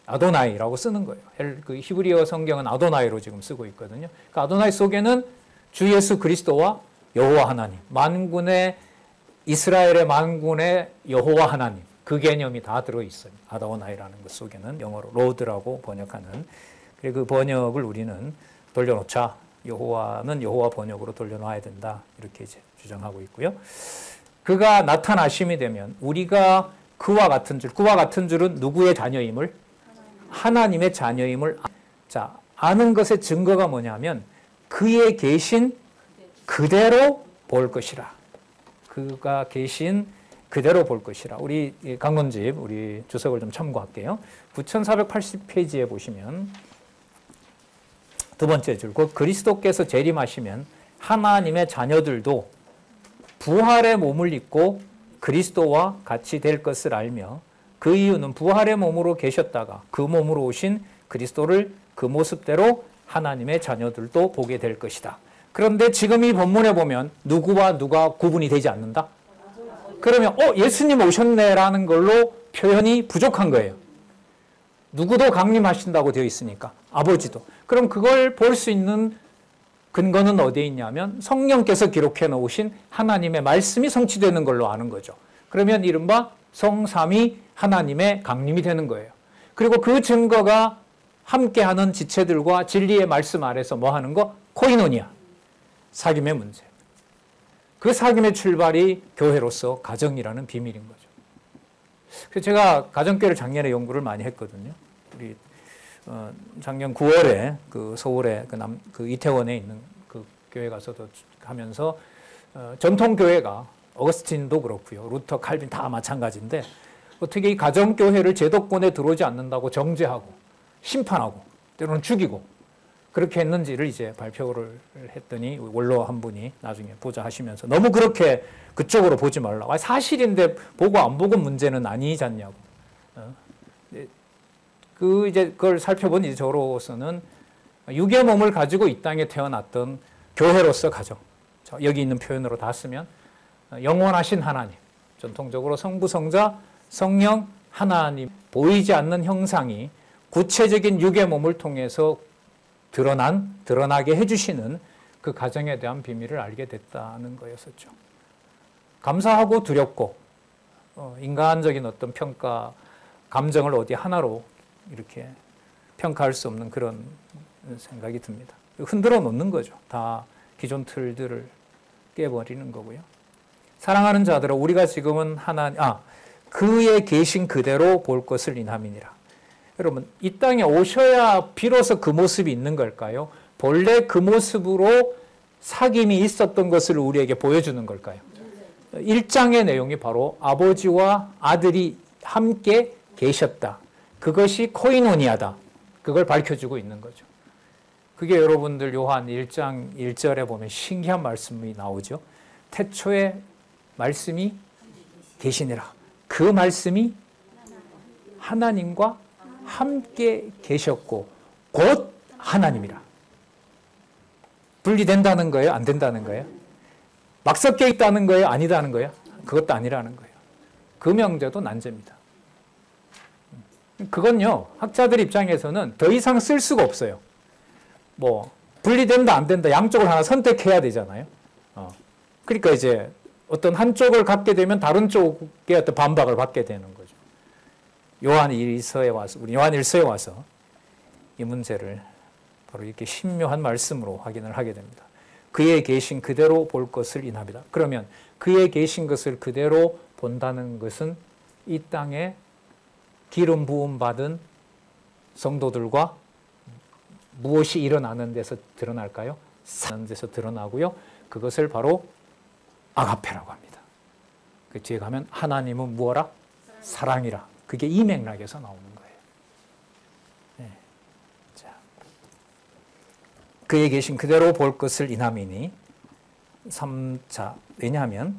아도나이라고 쓰는 거예요. 그 히브리어 성경은 아도나이로 지금 쓰고 있거든요. 그 아도나이 속에는 주 예수 그리스도와 여호와 하나님, 만군의 이스라엘의 만군의 여호와 하나님, 그 개념이 다 들어있어요. 아도나이라는 것 속에는 영어로 로드라고 번역하는. 그리고 그 번역을 우리는 돌려놓자. 여호와는 여호와 번역으로 돌려놔야 된다. 이렇게 이제 주장하고 있고요. 그가 나타나심이 되면 우리가 그와 같은 줄은 누구의 자녀임을? 하나님의 자녀임을 자, 아는 것의 증거가 뭐냐면 그의 계신 그대로 볼 것이라. 그가 계신 그대로 볼 것이라. 우리 강론집 우리 주석을 좀 참고할게요. 9480페이지에 보시면 두 번째 줄, 곧 그리스도께서 재림하시면 하나님의 자녀들도 부활의 몸을 입고 그리스도와 같이 될 것을 알며 그 이유는 부활의 몸으로 계셨다가 그 몸으로 오신 그리스도를 그 모습대로 하나님의 자녀들도 보게 될 것이다. 그런데 지금 이 본문에 보면 누구와 누가 구분이 되지 않는다? 그러면 예수님 오셨네라는 걸로 표현이 부족한 거예요. 누구도 강림하신다고 되어 있으니까 아버지도. 그럼 그걸 볼 수 있는 근거는 어디에 있냐면 성령께서 기록해 놓으신 하나님의 말씀이 성취되는 걸로 아는 거죠. 그러면 이른바 성삼위 하나님의 강림이 되는 거예요. 그리고 그 증거가 함께하는 지체들과 진리의 말씀 아래서 뭐 하는 거? 코이노니아. 사귐의 문제. 그 사귐의 출발이 교회로서 가정이라는 비밀인 거죠. 그래서 제가 가정교회를 작년에 연구를 많이 했거든요. 우리 작년 9월에 그 서울에 그 이태원에 있는 그 교회 가서도 하면서 전통 교회가 어거스틴도 그렇고요, 루터, 칼빈 다 마찬가지인데 어떻게 이 가정교회를 제도권에 들어오지 않는다고 정죄하고 심판하고 때로는 죽이고 그렇게 했는지를 이제 발표를 했더니 원로 한 분이 나중에 보자 하시면서 너무 그렇게 그쪽으로 보지 말라고. 사실인데 보고 안 보고 문제는 아니지 않냐고. 이제 그걸 살펴본 이제 저로서는 육의 몸을 가지고 이 땅에 태어났던 교회로서 가정. 여기 있는 표현으로 다 쓰면 영원하신 하나님. 전통적으로 성부, 성자, 성령, 하나님. 보이지 않는 형상이 구체적인 육의 몸을 통해서 드러나게 해주시는 그 가정에 대한 비밀을 알게 됐다는 거였었죠. 감사하고 두렵고 인간적인 어떤 평가, 감정을 어디 하나로 이렇게 평가할 수 없는 그런 생각이 듭니다. 흔들어 놓는 거죠. 다 기존 틀들을 깨버리는 거고요. 사랑하는 자들아, 우리가 지금은 그의 계신 그대로 볼 것을 인함이니라. 여러분, 이 땅에 오셔야 비로소 그 모습이 있는 걸까요? 본래 그 모습으로 사귐이 있었던 것을 우리에게 보여주는 걸까요? 1장의 내용이 바로 아버지와 아들이 함께 계셨다. 그것이 코이노니아다. 그걸 밝혀주고 있는 거죠. 그게 여러분들 요한 1장 1절에 보면 신기한 말씀이 나오죠. 태초에 말씀이 계시니라. 그 말씀이 하나님과 함께 계셨고 곧 하나님이라. 분리된다는 거예요? 안 된다는 거예요? 막 섞여 있다는 거예요? 아니다는 거예요? 그것도 아니라는 거예요. 그 명제도 난제입니다. 그건요, 학자들 입장에서는 더 이상 쓸 수가 없어요. 분리된다, 안 된다, 양쪽을 하나 선택해야 되잖아요. 그러니까 이제 어떤 한쪽을 갖게 되면 다른 쪽의 어떤 반박을 받게 되는 거죠. 요한 1서에 와서 이 문제를 바로 이렇게 신묘한 말씀으로 확인을 하게 됩니다. 그의 계신 그대로 볼 것을 인합니다. 그러면 그의 계신 것을 그대로 본다는 것은 이 땅에 기름 부음 받은 성도들과 무엇이 일어나는 데서 드러날까요? 사는 데서 드러나고요. 그것을 바로 아가페라고 합니다. 그 뒤에 가면 하나님은 무엇라? 사랑이라. 그게 이 맥락에서 나오는 거예요. 네. 자, 그의 계신 그대로 볼 것을 인함이니 3자. 왜냐하면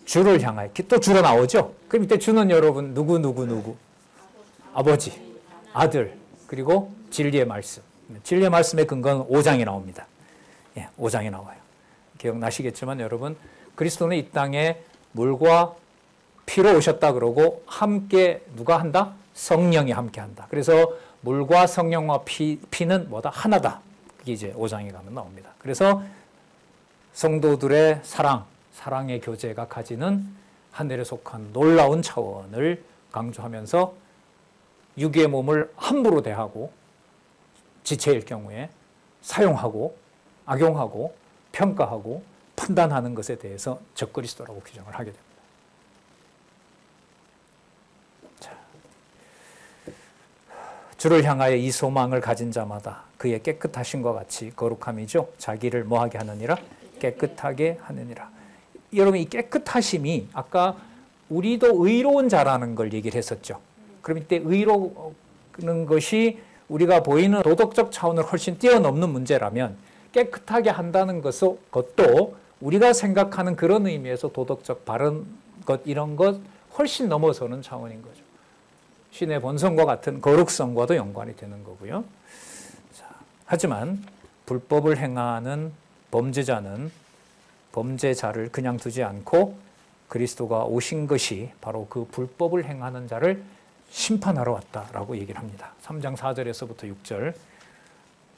주를 향하여 또 주로 나오죠. 그럼 이때 주는 여러분 누구? 아버지, 아들, 그리고 진리의 말씀. 진리의 말씀의 근거는 5장에 나옵니다. 5장에 나와요. 기억나시겠지만 여러분, 그리스도는 이 땅에 물과 피로 오셨다 그러고 함께 누가 한다? 성령이 함께 한다. 그래서 물과 성령과 피는 뭐다? 하나다. 그게 이제 5장에 가면 나옵니다. 그래서 성도들의 사랑의 교제가 가지는 하늘에 속한 놀라운 차원을 강조하면서 육의 몸을 함부로 대하고 지체일 경우에 사용하고 악용하고 평가하고 판단하는 것에 대해서 적그리스도라고 규정을 하게 됩니다. 자, 주를 향하여 이 소망을 가진 자마다 그의 깨끗하심과 같이 거룩함이죠. 자기를 뭐하게 하느니라? 깨끗하게 하느니라. 여러분, 이 깨끗하심이 아까 우리도 의로운 자라는 걸 얘기를 했었죠. 그럼 이때 의로운 것이 우리가 보이는 도덕적 차원을 훨씬 뛰어넘는 문제라면 깨끗하게 한다는 것도 우리가 생각하는 그런 의미에서 도덕적 바른 것 이런 것 훨씬 넘어서는 차원인 거죠. 신의 본성과 같은 거룩성과도 연관이 되는 거고요. 자, 하지만 불법을 행하는 범죄자는 범죄자를 그냥 두지 않고 그리스도가 오신 것이 바로 그 불법을 행하는 자를 심판하러 왔다라고 얘기를 합니다. 3장 4절에서부터 6절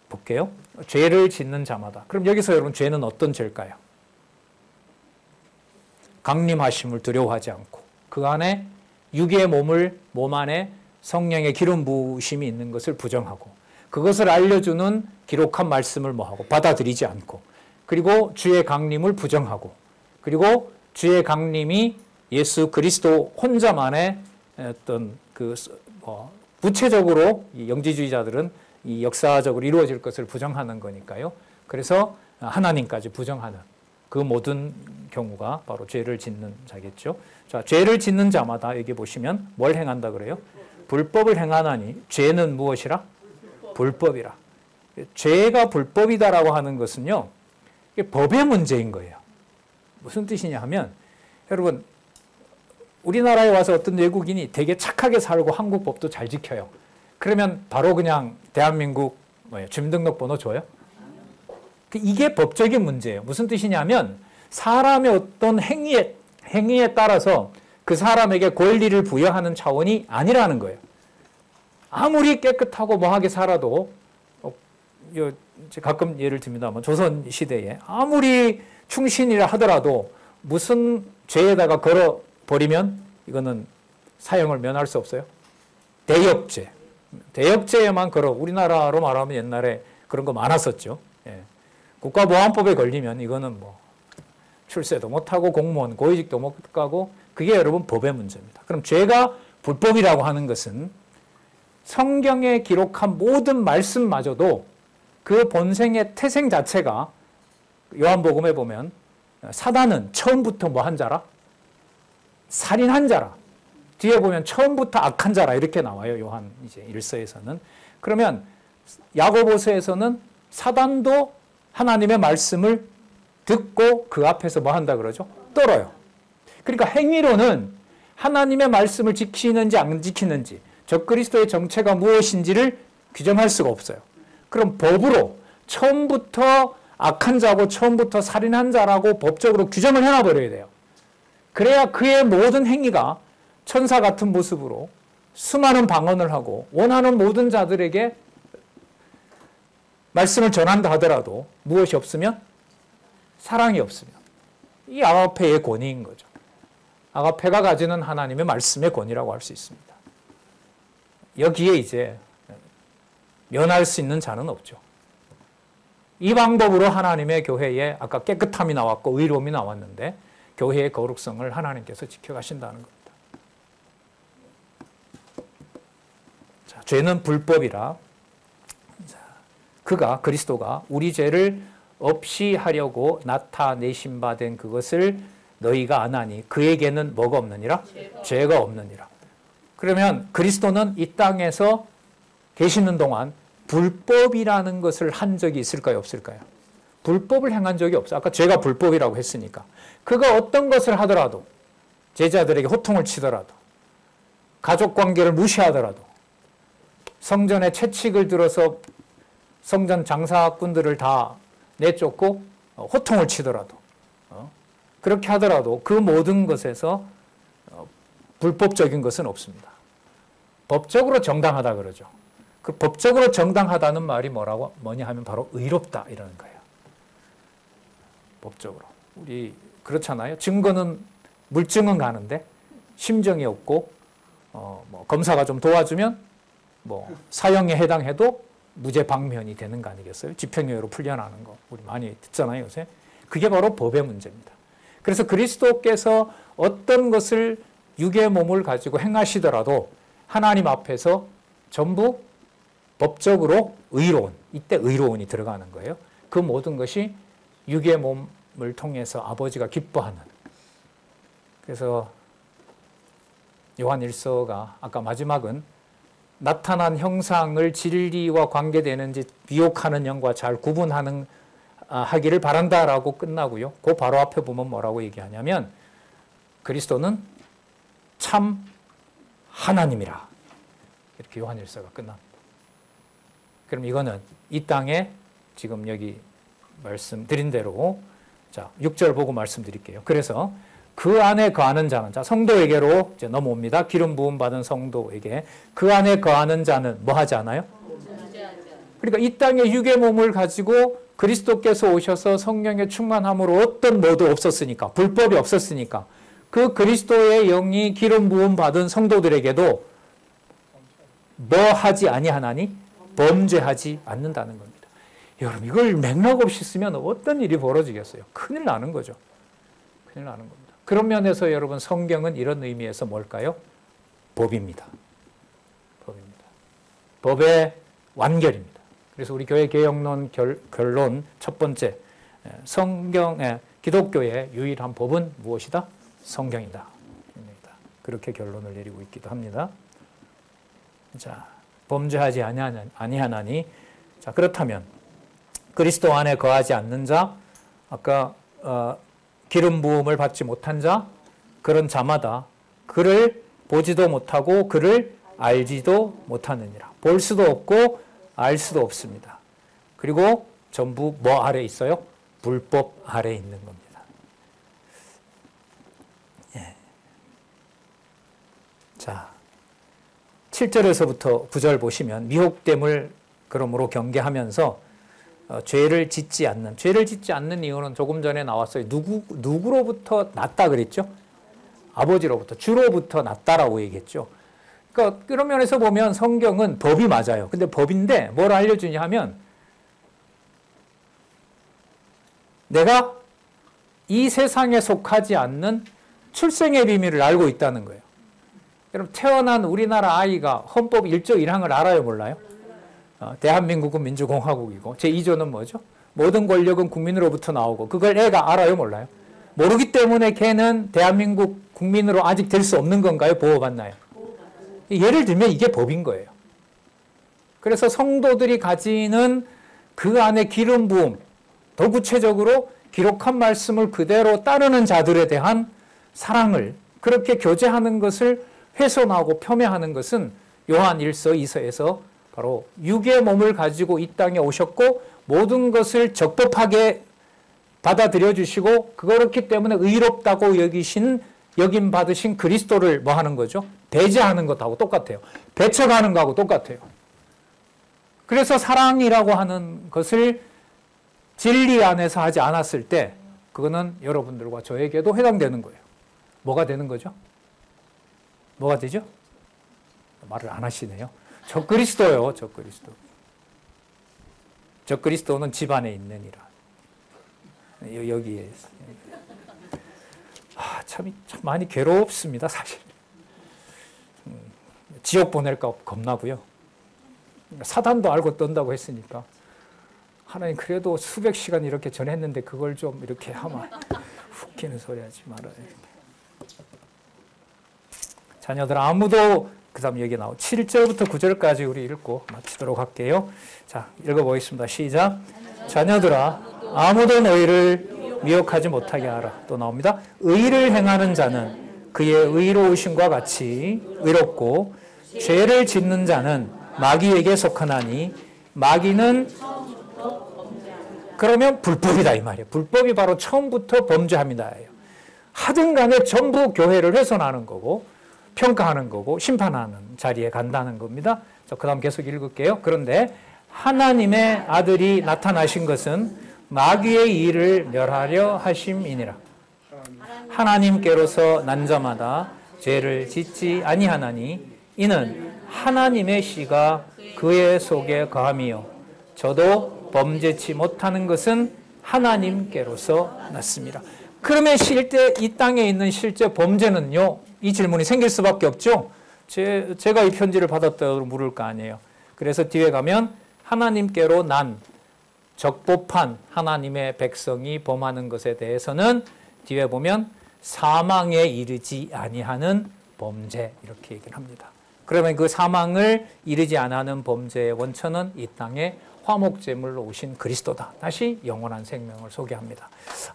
볼게요. 죄를 짓는 자마다. 그럼 여기서 여러분 죄는 어떤 죄일까요? 강림하심을 두려워하지 않고 그 안에 육의 몸 안에 성령의 기름 부으심이 있는 것을 부정하고 그것을 알려주는 기록한 말씀을 뭐하고 받아들이지 않고 그리고 주의 강림을 부정하고 그리고 주의 강림이 예수 그리스도 혼자만의 어떤 구체적으로 이 영지주의자들은 이 역사적으로 이루어질 것을 부정하는 거니까요. 그래서 하나님까지 부정하는 그 모든 경우가 바로 죄를 짓는 자겠죠. 자, 죄를 짓는 자마다 여기 보시면 뭘 행한다 그래요? 불법을 행하나니 죄는 무엇이라? 불법이라. 죄가 불법이다라고 하는 것은요. 이게 법의 문제인 거예요. 무슨 뜻이냐 하면 여러분 우리나라에 와서 어떤 외국인이 되게 착하게 살고 한국 법도 잘 지켜요. 그러면 바로 그냥 대한민국 주민등록번호 줘요? 이게 법적인 문제예요. 무슨 뜻이냐면 사람의 어떤 행위에 따라서 그 사람에게 권리를 부여하는 차원이 아니라는 거예요. 아무리 깨끗하고 뭐하게 살아도 가끔 예를 듭니다만 조선시대에 아무리 충신이라 하더라도 무슨 죄에다가 걸어버리면 이거는 사형을 면할 수 없어요. 대역죄. 대역죄에만 우리나라로 말하면 옛날에 그런 거 많았었죠. 예. 국가보안법에 걸리면 이거는 뭐 출세도 못하고 공무원 고위직도 못 가고 그게 여러분 법의 문제입니다. 그럼 죄가 불법이라고 하는 것은 성경에 기록한 모든 말씀마저도 그 본생의 태생 자체가 요한복음에 보면 사단은 처음부터 뭐 한 자라? 살인한 자라. 뒤에 보면 처음부터 악한 자라 이렇게 나와요. 요한 이제 1서에서는. 그러면 야고보서에서는 사단도 하나님의 말씀을 듣고 그 앞에서 뭐 한다 그러죠? 떨어요. 그러니까 행위로는 하나님의 말씀을 지키는지 안 지키는지 적그리스도의 정체가 무엇인지를 규정할 수가 없어요. 그럼 법으로 처음부터 악한 자고 처음부터 살인한 자라고 법적으로 규정을 해놔버려야 돼요. 그래야 그의 모든 행위가 천사 같은 모습으로 수많은 방언을 하고 원하는 모든 자들에게 말씀을 전한다 하더라도 무엇이 없으면? 사랑이 없으면. 이 아가페의 권위인 거죠. 아가페가 가지는 하나님의 말씀의 권위라고 할 수 있습니다. 여기에 이제 면할 수 있는 자는 없죠. 이 방법으로 하나님의 교회에 아까 깨끗함이 나왔고 의로움이 나왔는데 교회의 거룩성을 하나님께서 지켜가신다는 겁니다. 자, 죄는 불법이라 그리스도가 우리 죄를 없이 하려고 나타내신 바 된 그것을 너희가 아나니 그에게는 뭐가 없느니라? 죄가 없느니라. 그러면 그리스도는 이 땅에서 계시는 동안 불법이라는 것을 한 적이 있을까요? 없을까요? 불법을 행한 적이 없어요. 아까 죄가 불법이라고 했으니까. 그가 어떤 것을 하더라도 제자들에게 호통을 치더라도 가족관계를 무시하더라도 성전에 채찍을 들어서 성전 장사꾼들을 다 내쫓고 호통을 치더라도 그렇게 하더라도 그 모든 것에서 불법적인 것은 없습니다. 법적으로 정당하다 그러죠. 그 법적으로 정당하다는 말이 뭐냐 하면 바로 의롭다 이라는 거예요. 법적으로. 우리 그렇잖아요. 증거는 물증은 가는데 심정이 없고 뭐 검사가 좀 도와주면 뭐 사형에 해당해도 무죄 방면이 되는 거 아니겠어요? 집행유예로 풀려나는 거 우리 많이 듣잖아요 요새. 그게 바로 법의 문제입니다. 그래서 그리스도께서 어떤 것을 육의 몸을 가지고 행하시더라도 하나님 앞에서 전부 법적으로 의로운, 이때 의로운이 들어가는 거예요. 그 모든 것이 육의 몸을 통해서 아버지가 기뻐하는. 그래서 요한 1서가 아까 마지막은 나타난 형상을 진리와 관계되는지 미혹하는 영과 잘 구분하는 하기를 바란다라고 끝나고요. 그 바로 앞에 보면 뭐라고 얘기하냐면 그리스도는 참 하나님이라. 이렇게 요한 1서가 끝납니다. 그럼 이거는 이 땅에 지금 여기 말씀드린 대로 자 6절 보고 말씀드릴게요. 그래서 그 안에 거하는 자는 자 성도에게로 이제 넘어옵니다. 기름 부음 받은 성도에게 그 안에 거하는 자는 뭐 하지 않아요? 그러니까 이 땅에 육의 몸을 가지고 그리스도께서 오셔서 성령의 충만함으로 어떤 뭐도 없었으니까 불법이 없었으니까 그 그리스도의 영이 기름 부음 받은 성도들에게도 뭐 하지 아니하나니 범죄하지 않는다는 겁니다. 여러분 이걸 맥락 없이 쓰면 어떤 일이 벌어지겠어요? 큰일 나는 거죠. 큰일 나는 겁니다. 그런 면에서 여러분 성경은 이런 의미에서 뭘까요? 법입니다. 법입니다. 법의 완결입니다. 그래서 우리 교회 개혁론 결론 첫 번째 성경의 기독교의 유일한 법은 무엇이다? 성경이다. 그렇게 결론을 내리고 있기도 합니다. 자, 범죄하지 아니하나니 자 그렇다면 그리스도 안에 거하지 않는 자 아까 기름 부음을 받지 못한 자 그런 자마다 그를 보지도 못하고 그를 알지도 못하느니라. 볼 수도 없고 알 수도 없습니다. 그리고 전부 뭐 아래 있어요? 불법 아래 있는 겁니다. 예. 자 7절에서부터 9절 보시면 미혹됨을 그러므로 경계하면서 죄를 짓지 않는 이유는 조금 전에 나왔어요. 누구로부터 났다 그랬죠? 아버지로부터, 주로부터 났다라고 얘기했죠. 그러니까 그런 면에서 보면 성경은 법이 맞아요. 근데 법인데 뭘 알려주냐 하면 내가 이 세상에 속하지 않는 출생의 비밀을 알고 있다는 거예요. 여러분 태어난 우리나라 아이가 헌법 1조 1항을 알아요, 몰라요? 대한민국은 민주공화국이고 제2조는 뭐죠? 모든 권력은 국민으로부터 나오고 그걸 애가 알아요, 몰라요? 모르기 때문에 걔는 대한민국 국민으로 아직 될 수 없는 건가요? 보호받나요? 예를 들면 이게 법인 거예요. 그래서 성도들이 가지는 그 안에 기름 부음, 더 구체적으로 기록한 말씀을 그대로 따르는 자들에 대한 사랑을 그렇게 교제하는 것을 훼손하고 폄훼하는 것은 요한 1서 2서에서 바로 육의 몸을 가지고 이 땅에 오셨고 모든 것을 적법하게 받아들여 주시고 그렇기 때문에 의롭다고 여김 받으신 그리스도를 뭐 하는 거죠? 배제하는 것하고 똑같아요. 배척하는 것하고 똑같아요. 그래서 사랑이라고 하는 것을 진리 안에서 하지 않았을 때 그거는 여러분들과 저에게도 해당되는 거예요. 뭐가 되는 거죠? 뭐가 되죠? 말을 안 하시네요. 저 그리스도요. 저 그리스도. 저 그리스도는 집 안에 있느니라. 여기에. 참 많이 괴롭습니다. 사실. 지옥 보낼까 겁나고요. 사단도 알고 떤다고 했으니까 하나님 그래도 수백 시간 이렇게 전했는데 그걸 좀 이렇게 하면 웃기는 소리 하지 말아요. 자녀들 아무도 그 다음 여기 나오고 7절부터 9절까지 우리 읽고 마치도록 할게요. 자, 읽어보겠습니다. 시작. 자녀들아 아무도 너희를 미혹하지 못하게 하라. 또 나옵니다. 의를 행하는 자는 그의 의로우심과 같이 의롭고 죄를 짓는 자는 마귀에게 속하나니 마귀는 그러면 불법이다 이 말이에요. 불법이 바로 처음부터 범죄합니다. 하든 간에 전부 교회를 훼손하는 거고 평가하는 거고 심판하는 자리에 간다는 겁니다. 그 다음 계속 읽을게요. 그런데 하나님의 아들이 나타나신 것은 마귀의 일을 멸하려 하심이니라. 하나님께로서 난 자마다 죄를 짓지 아니하나니 이는 하나님의 씨가 그의 속에 거함이요 저도 범죄치 못하는 것은 하나님께로서 났습니다. 그러면 실제 이 땅에 있는 실제 범죄는요? 이 질문이 생길 수밖에 없죠. 제가 이 편지를 받았다고 물을 거 아니에요. 그래서 뒤에 가면 하나님께로 난 적법한 하나님의 백성이 범하는 것에 대해서는 뒤에 보면 사망에 이르지 아니하는 범죄 이렇게 얘기를 합니다. 그러면 그 사망을 이르지 아니하는 범죄의 원천은 이 땅에 화목제물로 오신 그리스도다. 다시 영원한 생명을 소개합니다.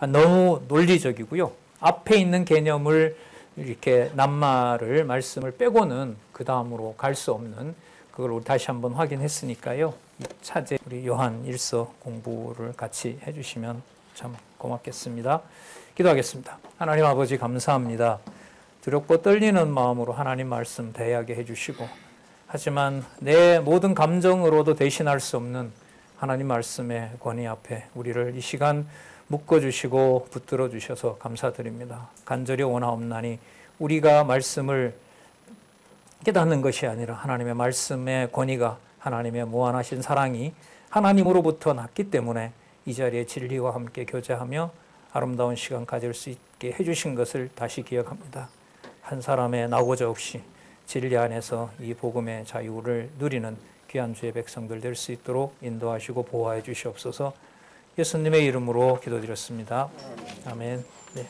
너무 논리적이고요. 앞에 있는 개념을 이렇게 낱말을 말씀을 빼고는 그 다음으로 갈 수 없는 그걸 우리 다시 한번 확인했으니까요. 이 차제 우리 요한 1서 공부를 같이 해주시면 참 고맙겠습니다. 기도하겠습니다. 하나님 아버지 감사합니다. 두렵고 떨리는 마음으로 하나님 말씀 대하게 해주시고 하지만 내 모든 감정으로도 대신할 수 없는 하나님 말씀의 권위 앞에 우리를 이 시간 묶어주시고 붙들어 주셔서 감사드립니다. 간절히 원하옵나니 우리가 말씀을 깨닫는 것이 아니라 하나님의 말씀의 권위가 하나님의 무한하신 사랑이 하나님으로부터 났기 때문에 이 자리에 진리와 함께 교제하며 아름다운 시간 가질 수 있게 해주신 것을 다시 기억합니다. 한 사람의 나고자 없이 진리 안에서 이 복음의 자유를 누리는 귀한 주의 백성들 될 수 있도록 인도하시고 보호해 주시옵소서. 예수님의 이름으로 기도드렸습니다. 아멘. 네.